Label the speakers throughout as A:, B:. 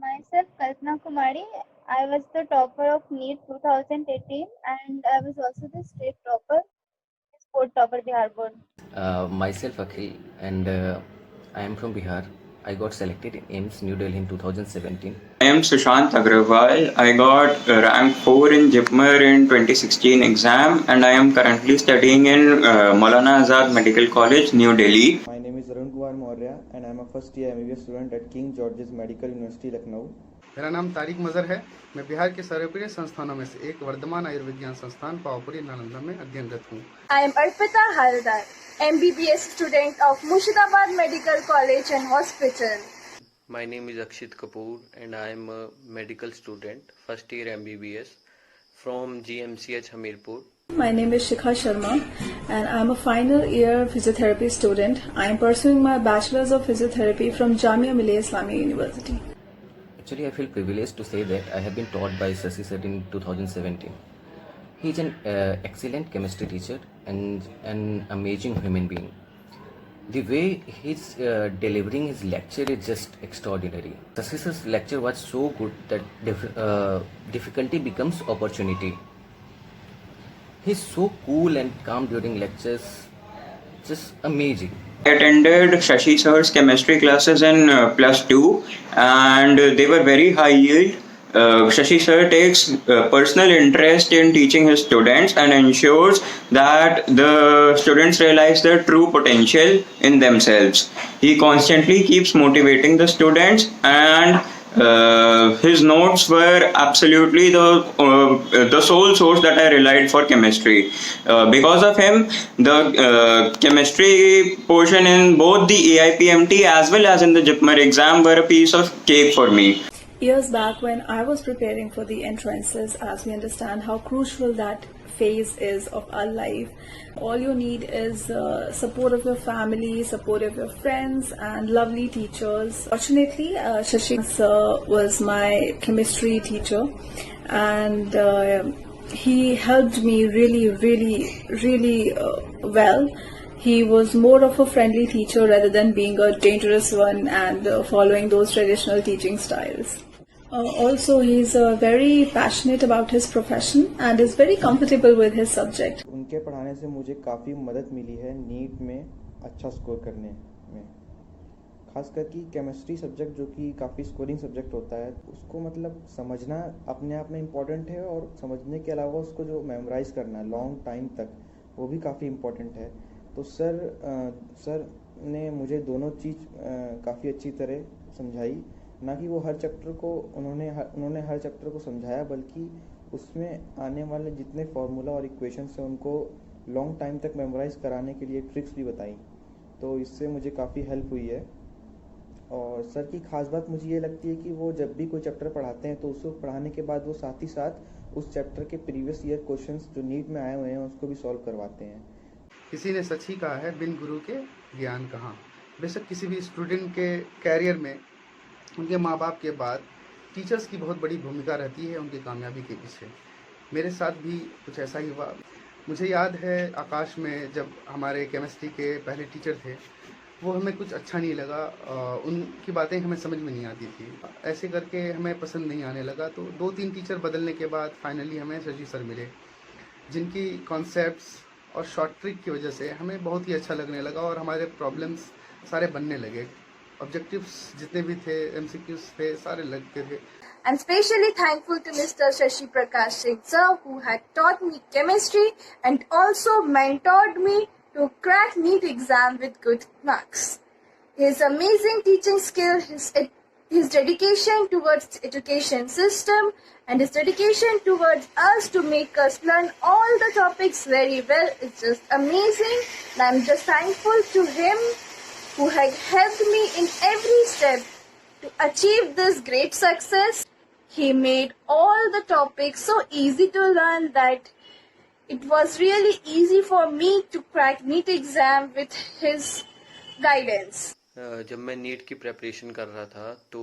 A: Myself, Kalpana Kumari. I was the topper of NEET 2018 and I was also the state topper, sport topper Bihar Board.
B: Myself Akhil, and I am from Bihar. I got selected in AIMS New Delhi in 2017.
C: I am Sushant Agrawal. I got rank 4 in JIPMER in 2016 exam and I am currently studying in Maulana Azad Medical College, New Delhi.
D: My name is Arun Kumar Maurya and I am a first year MBBS student at King George's Medical University, Lucknow.
E: मेरा नाम तारिक मजहर है। मैं बिहार के सर्वप्रिय संस्थानों में से एक वर्धमान आयुर्विज्ञान संस्थान पावापुरी नालंदा में अध्ययनरत हूँ।
F: I am Arpita Haldar, MBBS student of Murshidabad Medical College and Hospital.
G: My name is Akshit Kapoor and I am a medical student, first year MBBS from GMCH Hamirpur.
H: My name is Shikha Sharma and I am a final year physiotherapy student. I am pursuing my bachelor's of physiotherapy from Jamia Millia Islamia University.
B: Actually, I feel privileged to say that I have been taught by Sasi sir in 2017. He is an excellent chemistry teacher and an amazing human being. The way he's delivering his lecture is just extraordinary. Sasi sir's lecture was so good that difficulty becomes opportunity. He's so cool and calm during lectures, just amazing.
C: I attended Shashi sir's chemistry classes in plus 2 and they were very high yield. Shashi sir takes personal interest in teaching his students and ensures that the students realize their true potential in themselves. He constantly keeps motivating the students and his notes were absolutely the sole source that I relied for chemistry. Because of him, the chemistry portion in both the AIPMT as well as in the JIPMER exam were a piece of cake for me.
H: Years back when I was preparing for the entrances, as we understand how crucial that phase is of our life, all you need is support of your family, support of your friends and lovely teachers. Fortunately, Shashi sir was my chemistry teacher and he helped me really well. He was more of a friendly teacher rather than being a dangerous one and following those traditional teaching styles. Also, he's very passionate about his profession and is very comfortable with his subject.
D: उनके पढ़ाने से मुझे काफ़ी मदद मिली है NEET में अच्छा score करने में। खासकर कि केमिस्ट्री सब्जेक्ट जो कि काफ़ी स्कोरिंग सब्जेक्ट होता है, उसको मतलब समझना अपने आप में इम्पॉर्टेंट है और समझने के अलावा उसको जो मेमोराइज़ करना है लॉन्ग टाइम तक, वो भी काफ़ी इम्पॉर्टेंट है। तो सर ने मुझे दोनों चीज़ काफ़ी अच्छी तरह समझाई, ना कि वो हर चैप्टर को उन्होंने हर चैप्टर को समझाया, बल्कि उसमें आने वाले जितने फार्मूला और इक्वेशंस हैं उनको लॉन्ग टाइम तक मेमोराइज़ कराने के लिए ट्रिक्स भी बताई। तो इससे मुझे काफ़ी हेल्प हुई है। और सर की खास बात मुझे ये लगती है कि वो जब भी कोई चैप्टर पढ़ाते हैं तो उसको पढ़ाने के बाद वो साथ ही साथ उस चैप्टर के प्रीवियस ईयर क्वेश्चंस जो नीट में आए हुए हैं उसको भी सॉल्व करवाते हैं।
E: किसी ने सच ही कहा है, बिन गुरु के ज्ञान कहाँ। बेशक किसी भी स्टूडेंट के कैरियर में उनके माँ बाप के बाद टीचर्स की बहुत बड़ी भूमिका रहती है उनकी कामयाबी के पीछे। मेरे साथ भी कुछ ऐसा ही हुआ। मुझे याद है आकाश में जब हमारे केमिस्ट्री के पहले टीचर थे, वो हमें कुछ अच्छा नहीं लगा, उनकी बातें हमें समझ में नहीं आती थी। ऐसे करके हमें पसंद नहीं आने लगा। तो 2-3 टीचर बदलने के बाद फाइनली हमें शशि सर मिले, जिनकी कॉन्सेप्ट्स और शॉर्ट ट्रिक की वजह से हमें बहुत ही अच्छा लगने लगा और हमारे प्रॉब्लम्स सारे बनने लगे। ऑब्जेक्टिव्स जितने भी थे, MCQs थे, सारे लगते थे।
F: I'm especially thankful to Mr. Shashi Prakash Singh sir, who had taught me chemistry and also mentored me to crack NEET exam with good marks. His amazing teaching skill, his dedication towards education system and his dedication towards us to make us learn all the topics very well is just amazing. And I'm just thankful to him who had helped me in every step to achieve this great success. He made all the topics so easy to learn that it was really easy for me to crack NEET exam with his guidance.
G: जब मैं NEET की preparation कर रहा था तो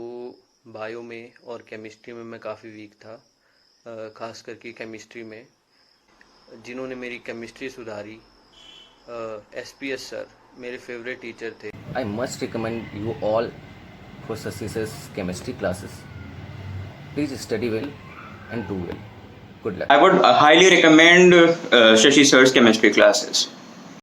G: bio में और chemistry में मैं काफ़ी वीक था, खास करके केमिस्ट्री में। जिन्होंने मेरी केमिस्ट्री सुधारी, SPS सर मेरे फेवरेट टीचर थे।
B: I must recommend you all for Sasi sir's chemistry classes. Please study well and do well. Good luck.
C: I would highly recommend Shashi sir's chemistry classes.